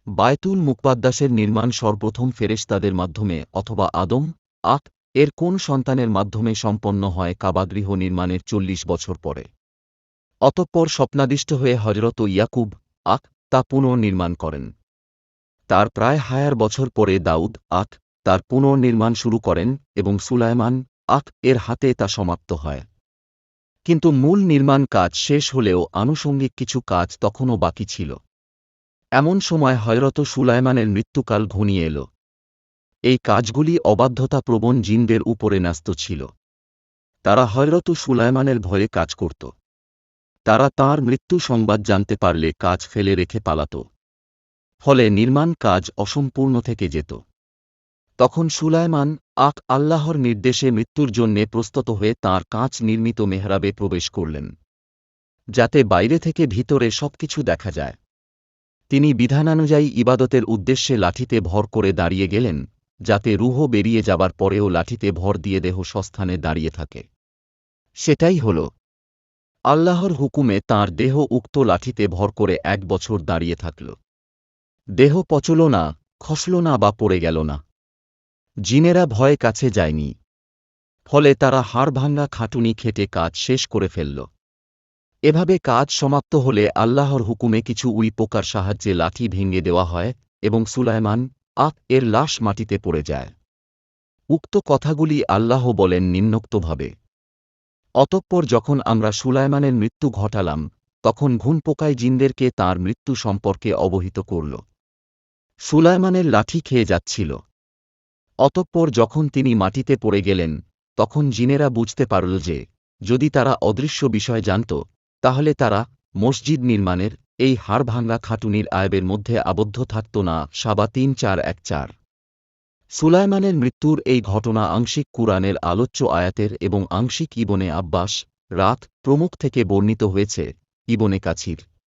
বায়তুল মুকদ্দাসের নির্মাণ সর্বপ্রথম ফেরেশতাদের মাধ্যমে অথবা আদম এর কোন সন্তানের মাধ্যমে সম্পন্ন হয় কাবাগৃহ নির্মাণের ৪০ বছর পরে। অতঃপর স্বপ্নাদিষ্ট হয়ে হযরত ইয়াকুব তা পুনর্নির্মাণ করেন। তার প্রায় ১০০০ বছর পরে দাউদ তার পুনর্নির্মাণ শুরু করেন এবং সুলায়মান এর হাতে তা সমাপ্ত হয়। কিন্তু মূল নির্মাণ কাজ শেষ হলেও আনুষঙ্গিক কিছু কাজ তখনও বাকি ছিল। এমন সময় হযরত সুলায়মানের মৃত্যুকাল ঘনিয়ে এল। এই কাজগুলি অবাধ্যতাপ্রবণ জিনদের উপরে ন্যস্ত ছিল। তারা হযরত সুলায়মানের ভয়ে কাজ করত। তারা তাঁর মৃত্যু সংবাদ জানতে পারলে কাজ ফেলে রেখে পালাত। ফলে নির্মাণ কাজ অসম্পূর্ণ থেকে যেত। তখন সুলায়মান আল্লাহর নির্দেশে মৃত্যুর জন্যে প্রস্তুত হয়ে তাঁর কাঁচ নির্মিত মেহরাবে প্রবেশ করলেন, যাতে বাইরে থেকে ভিতরে সবকিছু দেখা যায়। তিনি বিধানানুযায়ী ইবাদতের উদ্দেশ্যে লাঠিতে ভর করে দাঁড়িয়ে গেলেন, যাতে রূহ বেরিয়ে যাবার পরেও লাঠিতে ভর দিয়ে দেহ স্বস্থানে দাঁড়িয়ে থাকে। সেটাই হল। আল্লাহর হুকুমে তাঁর দেহ উক্ত লাঠিতে ভর করে ১ বছর দাঁড়িয়ে থাকল। দেহ পচল না, খসল না বা পড়ে গেল না। জিনেরা ভয়ে কাছে যায়নি। ফলে তারা হাড়ভাঙা খাটুনি খেটে কাজ শেষ করে ফেলল। এভাবে কাজ সমাপ্ত হলে আল্লাহর হুকুমে কিছু উই পোকার সাহায্যে লাঠি ভেঙে দেওয়া হয় এবং সুলায়মান এর লাশ মাটিতে পড়ে যায়। উক্ত কথাগুলি আল্লাহ বলেন নিম্নোক্তভাবে। অতঃপর যখন আমরা সুলায়মানের মৃত্যু ঘটালাম, তখন ঘুন পোকায় জিনদেরকে তাঁর মৃত্যু সম্পর্কে অবহিত করল। সুলায়মানের লাঠি খেয়ে যাচ্ছিল। অতঃপর যখন তিনি মাটিতে পড়ে গেলেন, তখন জিনেরা বুঝতে পারল যে যদি তারা অদৃশ্য বিষয় জানত, তাহলে তারা মসজিদ নির্মাণের এই হাড়ভাঙা খাটুনির আয়বের মধ্যে আবদ্ধ থাকত না। সাবা ৩-৪-১-৪। সুলায়মানের মৃত্যুর এই ঘটনা আংশিক কুরআনের আলোচ্য আয়াতের এবং আংশিক ইবনে আব্বাস প্রমুখ থেকে বর্ণিত হয়েছে। ইবনে কাছির